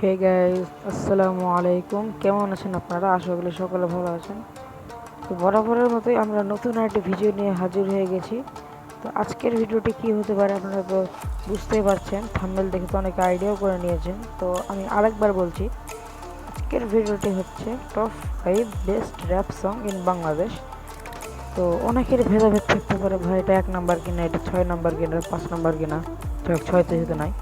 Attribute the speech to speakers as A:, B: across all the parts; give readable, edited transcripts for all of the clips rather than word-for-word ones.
A: Hey guys, আসসালামু আলাইকুম। কেমন আছেন আপনারা? আশা করি সকলে ভালো আছেন। তো বরাবরের মতোই আমরা নতুন একটি ভিডিও নিয়ে হাজির হয়ে গেছি। তো আজকের ভিডিওটি কি হতে পারে আপনারা তো বুঝতেই পারছেন, থাম্বনেল দেখে তো অনেকে আইডিয়াও করে নিয়েছেন। তো আমি আরেকবার বলছি, আজকের ভিডিওটি হচ্ছে top 5 best rap song in Bangladesh. তো অনেকের ভেদাভেদ থাকতে পারে, ভাই এটা 1 নাম্বার কিনা, এটা 6 নাম্বার কিনা, 5 নাম্বার কিনা। তো 6তে যেতে নাই।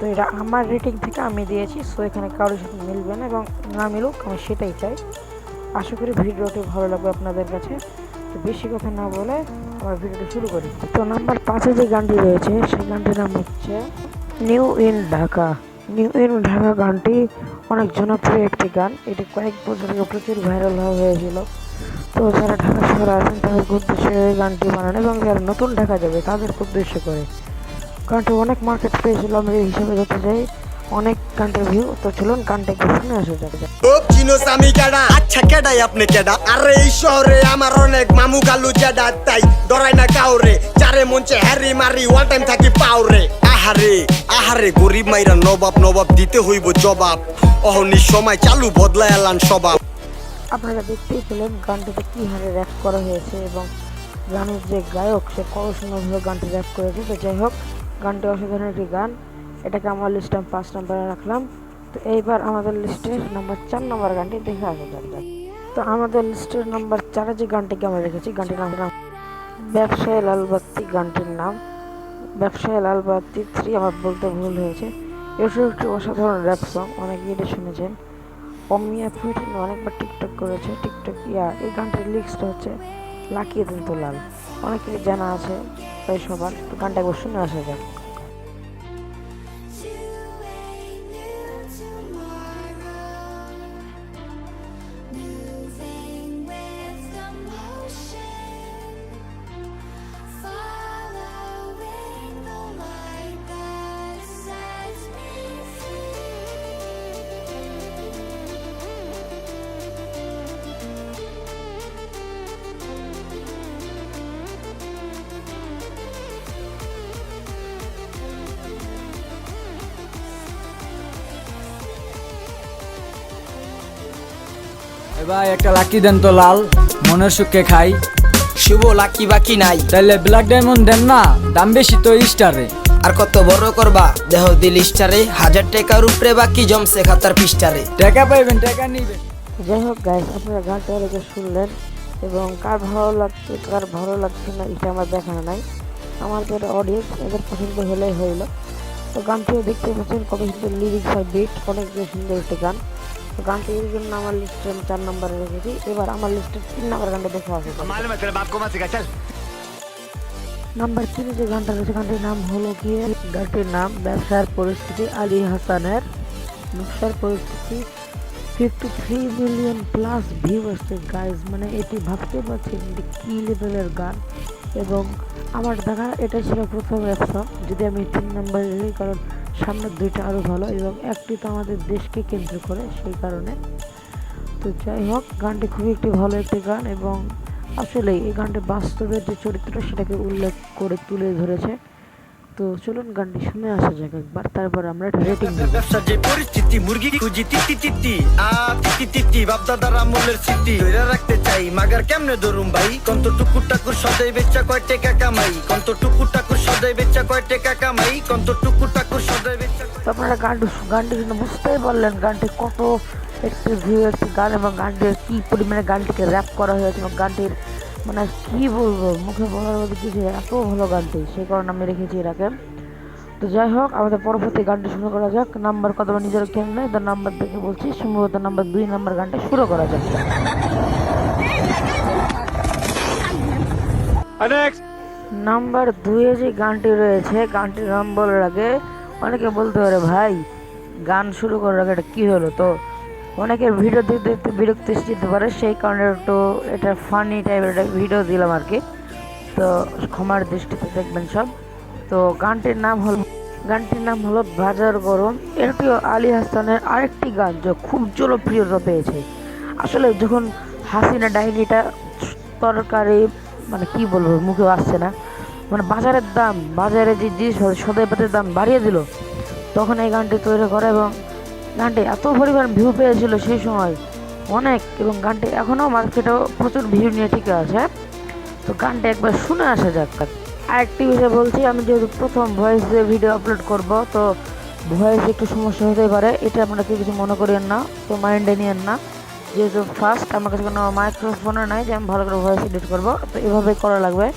A: তো এটা আমার রেটিং থেকে আমি দিয়েছি, সো এখানে কারোর সাথে মিলবে না এবং না মিলুক, আমি সেটাই চাই। আশা করি ভিডিওটি ভালো লাগবে আপনাদের কাছে। তো বেশি কথা না বলে আমার ভিডিওটি শুরু করি। তো নাম্বার 5-এ যে গানটি রয়েছে সেই গানটির নাম হচ্ছে new in Dhaka. New in Dhaka গানটি অনেক জনপ্রিয় একটি গান। এটি কয়েক বছর আগে প্রচুর ভাইরাল হয়েছিল। তো যারা ঢাকা শহরে আছেন তাদেরকে উদ্দেশ্যে এই গানটি বানান এবং যারা নতুন ঢাকা যাবে তাদেরকে উদ্দেশ্য করে। গানটি অনেক মার্কেট পেয়েছিল, আমি এই হিসেবে ধরতে চাই অনেক গানটির ভিউ। তো চলুন গানটা একটু শুনে আসা যাক।
B: চিনোস আমি কেডা? আচ্ছা কেডাই আপনি কেডা? আরে এই শহরে আমার অনেক মামু গালু জেডা, তাই ডরাই না কাউরে। যারে মঞ্চে হ্যারি মারি ওয়ান টাইম থাকি পাউরে। আহারে আহারে গরিব মাইরা নবাব নবাব দিতে হইব জবাব। অহনি সময় চালু বদলায় এলান স্বভাব।
A: আপনারা দেখতেই পেলেন গানটিতে কী হারে র্যাপ করা হয়েছে এবং গানের যে গায়ক সে কত সুন্দরভাবে গানটি র্যাপ করেছে। তো যাই হোক, গানটি অসাধারণ একটি গান। এটাকে আমার লিস্টে আমি 5 নাম্বারে রাখলাম। তো এইবার আমাদের লিস্টের নাম্বার 4 নাম্বার গানটি দেখে আসা যাক। তো আমাদের লিস্টের নাম্বার 4-এ যে গানটিকে আমরা রেখেছি, গানটির নাম ব্যবসায়ী লালবাত্তি। গানটির নাম ব্যবসায়ী লালবাত্তি 3, আমার বলতে ভুল হয়েছে। এসব একটি অসাধারণ র্যাপ সং, অনেকেই এটা শুনেছেন। অমিয়া ফুইটিন অনেকবার টিকটক করেছে। এই গানটির লিরিক্সটা হচ্ছে লাকিয়ে দিন তো লাল, অনেকেরই জানা আছে প্রায় সবার। তো গানটা একবার শুনে আসা যাক।
C: ভাই একটা লাকি দেন তো লাল, মনের সুখে খাই।
B: শুভ লাকি বাকি নাই,
C: তাইলে ব্ল্যাক ডায়মন্ড দেন না, দাম বেশি তো স্টারে।
B: আর কত বড় করবা দেহ দিল স্টারে। 1000 টাকার উপরে বাকি জমছে খাতার পিস্টারে।
C: টাকা পাইবেন টাকা নিবেন।
A: যাই হোক গাইস, আপনারা গানটা অনেকে শুনলেন এবং কার ভালো লাগছে কার ভালো লাগছে না এটা আমার দেখানো নাই। আমার যারা অডিয়েন্স এদের পছন্দ হলেই হইলো। তো গানটিও দেখতে পাচ্ছেন কত সুন্দর লিরিক্স আর বিট, অনেক সুন্দর একটি গান। তো গানটি এর জন্য আমার লিস্টে আমি 4 নাম্বারে রেখেছি। এবার আমার লিস্টের 3 নাম্বার গানটা দেখে আসে। নাম্বার 3-এ যে গানটা রয়েছে গানটির নাম হলো কি, গানটির নাম ব্যবসার পরিস্থিতি, আলী হাসানের। ব্যবসার পরিস্থিতি 53 মিলিয়ন প্লাস ভিউ আসছে গাইজ, মানে এটি ভাবতে পারছেন এটি কী লেভেলের গান। এবং আমার দেখা এটা ছিল প্রথম র্যাপ সং, যদি আমি 3 নাম্বারে দিই, কারণ সামনের দুইটা আরও ভালো এবং একটি তো আমাদের দেশকে কেন্দ্র করে সেই কারণে। তো যাই হোক, গানটি খুবই একটি ভালো একটি গান এবং আসলে এই গানটি বাস্তবের যে চরিত্র সেটাকে উল্লেখ করে তুলে ধরেছে। তো চলুন গানটি শুনে আসা যাক একবার, তারপর আমরা রেটিং দেব।
B: ব্যবসার যে পরিস্থিতি মুরগি খুঁজি তিতি তিতি তিতি তিতি বাপ দাদার আমলের স্মৃতি ধরে রাখতে চাই, মাগার কেমনে ধরুম ভাই। কন্ত টুকুর টাকুর সদাই বেচা কয় টাকা কামাই, কন্ত টুকুর টাকুর সদাই বেচা কয় টাকা কামাই, কন্ত টুকুর টাকুর সদাই বেচা।
A: তো আপনারা গানটি শুনে বুঝতেই পারলেন গানটি কত একটি ভিউ একটি গান এবং গানটির কী পরিমাণে গানটিকে র্যাপ করা হয়েছে এবং গানটির মানে কী বলবো, মুখে বলার মধ্যে কিছু, এত ভালো গানটি, সেই কারণে আমি রেখেছি এটাকে। তো যাই হোক, আমাদের পরবর্তী গানটি শুরু করা যাক। নাম্বার কত নিজের খেয়াল নেই, তার নাম্বার দেখে বলছি, সম্ভবত নাম্বার 2 নাম্বার গানটা শুরু করা যাক। নাম্বার 2-এ যে গানটি রয়েছে গানটির নাম বলার আগে অনেকে বলতে পারে ভাই গান শুরু করার আগে এটা কী হলো। তো অনেকের ভিডিও দেখতে দেখতে বিরক্তি যেতে পারে, সেই কারণে একটু এটা ফানি টাইপের একটা ভিডিও দিলাম আর কি। তো ক্ষমার দৃষ্টিতে দেখবেন সব। তো গানটির নাম হলো বাজার গরম। এটিও আলী হাসানের আরেকটি গান যা খুব জনপ্রিয়তা পেয়েছে। আসলে যখন হাসিনা ডাইনিটা তরকারি, মানে কি বলবো, মুখে আসছে না, মানে বাজারের দাম, বাজারে যে জিনিস সদাইপাতির দাম বাড়িয়ে দিল, তখন এই গানটি তৈরি করে এবং গানটি এত পরিমাণ ভিউ পেয়েছিল সেই সময় অনেক, এবং গানটি এখনও মার্কেটেও প্রচুর ভিউ নিয়ে টিকে আছে। তো গানটা একবার শুনে আসা যাক। আরেকটি বিষয় বলছি, আমি যেহেতু প্রথম ভয়েস দিয়ে ভিডিও আপলোড করব, তো ভয়েস একটু সমস্যা হতে পারে, এটা আপনারা কেউ কিছু মনে করেন না, তো মাইন্ডে নিয়েন না। যেহেতু ফার্স্ট আমার কাছে কোনো মাইক্রোফোনও নাই যে আমি ভালো করে ভয়েস এডিট করবো, তো এভাবেই করা লাগবে।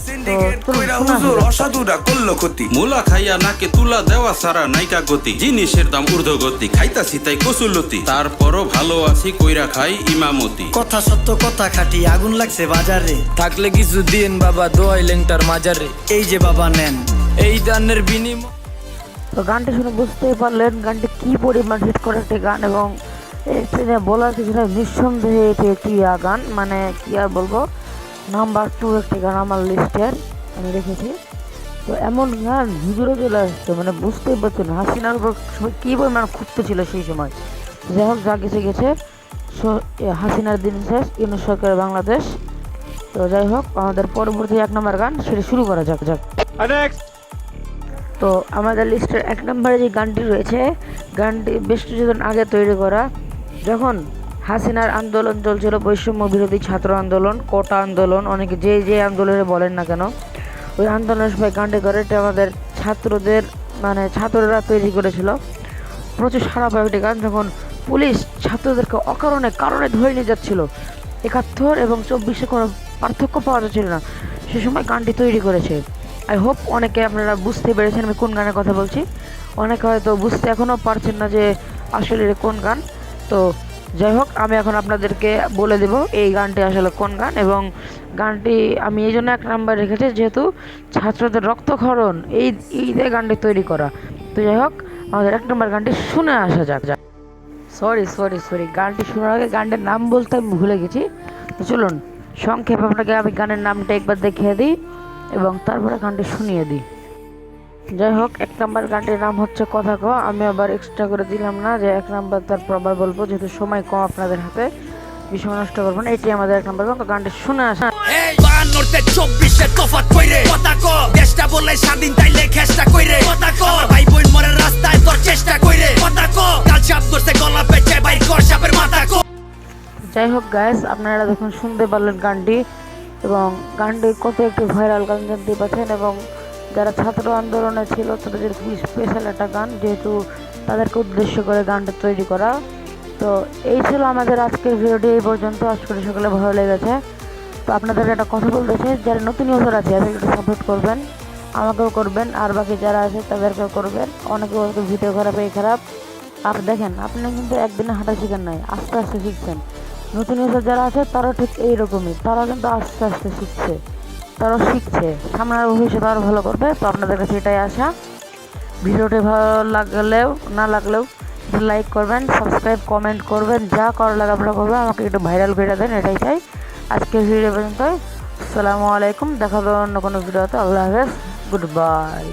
D: সিন্ডিকেট কইরা হুজুর অসাধুরা করলো ক্ষতি মুলা খাইয়া নাকে তুলা দেওয়া সারা নাইকা গতি জিনিসের দাম ঊর্ধ্বগতি খাইতাছি তাই কসুলতি তারপরও ভালো আছি কইরা খাই ইমামতি
E: কথা সত্য কথা খাটি আগুন লাগছে বাজারে
C: থাকলে কিছু দিন বাবা দোয়াই লেংটার মাজারে
E: এই যে বাবা নেন
C: এই দানের বিনিময়।
A: তো গানটি শুনে বুঝতেই পারলেন গানটি কি পরিমাণ হিট করা একটি গান, এবং এখানে বলার কিছু না, নিঃসন্দেহে এটি একটি গান, মানে কি আর বলবো, নাম্বার 2 একটি গান আমার লিস্টের আমি রেখেছি। তো এমন গান হুজুরে চলে আসছে, মানে বুঝতেই পারছেন হাসিনার উপর কী পরিমাণ ক্ষুব্ধ ছিল সেই সময়। যাই হোক, যা গেছে গেছে, হাসিনার দিন শেষ, ইউনূস সরকারের বাংলাদেশ। তো যাই হোক, আমাদের পরবর্তী 1 নম্বর গান সেটা শুরু করা যাক। তো আমাদের লিস্টের 1 নম্বরে যে গানটি রয়েছে, গানটি বেশ কিছুদিন আগে তৈরি করা, যখন হাসিনার আন্দোলন চলছিল, বৈষম্য বিরোধী ছাত্র আন্দোলন, কোটা আন্দোলন, অনেকে যে আন্দোলনে বলেন না কেন, ওই আন্দোলনের সময় গানটি করে, এটা আমাদের ছাত্রদের মানে ছাত্ররা তৈরি করেছিল। প্রচুর সারা পায় একটি গান, যখন পুলিশ ছাত্রদেরকে কারণে ধরে নিয়ে যাচ্ছিল, 71 এবং 24-এ কোনো পার্থক্য পাওয়া যাচ্ছিল না, সে সময় গানটি তৈরি করেছে। আই হোপ অনেকে আপনারা বুঝতে পেরেছেন আমি কোন গানের কথা বলছি। অনেকে হয়তো বুঝতে এখনও পারছেন না যে আসলে কোন গান। তো যাই হোক, আমি এখন আপনাদেরকে বলে দেব এই গানটি আসলে কোন গান, এবং গানটি আমি এই জন্য 1 নাম্বার রেখেছি যেহেতু ছাত্রদের রক্তক্ষরণ এই দিয়ে গানটি তৈরি করা। তো যাই হোক, আমাদের 1 নম্বর গানটি শুনে আসা যাক। সরি, গানটি শোনার আগে গানটির নাম বলতে আমি ভুলে গেছি। তো চলুন সংক্ষেপে আপনাকে আমি গানের নামটা একবার দেখিয়ে দিই এবং তারপরে গানটি শুনিয়ে দিই। যাই হোক, 1 নম্বর গানটির নাম হচ্ছে কথা ক। আমি আবার এক্সট্রা করে দিলাম না যে 1 নম্বর তারপর আবার বলবো, যেহেতু সময় কম আপনাদের হাতে, বিষয় নষ্ট করবো না। এটি আমাদের 1 নম্বর গান। তো গানটি শুনে আসা।
F: বাহান্নতে 24-এর তফাৎ কইরে কথা ক দেশটা বলে স্বাধীন তাইলে খেষ্টা কইরে কথা ক ভাই বোন মরে রাস্তায় তোর চেষ্টা কইরে কথা ক কাল চাপ করতে গলা পেঁচে বাইর কর সাপের মাথা ক।
A: যাই হোক গাইস, আপনারা দেখুন শুনতে পারলেন গানটি, এবং গানটি কত একটি ভাইরাল গান জানতে পারছেন, এবং যারা ছাত্র আন্দোলনে ছিল তাদের খুবই স্পেশাল একটা গান, যেহেতু তাদেরকে উদ্দেশ্য করে গানটা তৈরি করা। তো এই ছিল আমাদের আজকের ভিডিওটি, এই পর্যন্ত। আশা করি সকলে ভালো লেগেছে। তো আপনাদের একটা কথা বলতে চাই, যারা নতুন ইউজার আছে তাদের একটু সাপোর্ট করবেন, আমাকেও করবেন, আর বাকি যারা আছে তাদেরকেও করবেন। অনেকে বলতে ভিডিও খারাপ, এই খারাপ। আর দেখেন, আপনি কিন্তু একদিনে হাঁটা শিখেন নাই, আস্তে আস্তে শিখছেন। নতুন ইউজার যারা আছে তারাও ঠিক এইরকমই, তারা কিন্তু আস্তে আস্তে শিখছে, তারাও শিখছে, সামনের ভবিষ্যতে আরও ভালো করবে। তো আপনাদের কাছে এটাই আশা। ভিডিওটি ভালো লাগলেও না লাগলেও লাইক করবেন, সাবস্ক্রাইব, কমেন্ট করবেন, যা করা লাগে আপনারা করবেন, আমাকে একটু ভাইরাল করে দেন, এটাই চাই। আজকের ভিডিও পর্যন্ত। আসসালামু আলাইকুম, দেখা হবে অন্য কোনো ভিডিওতে। আল্লাহ হাফেজ, গুড বাই।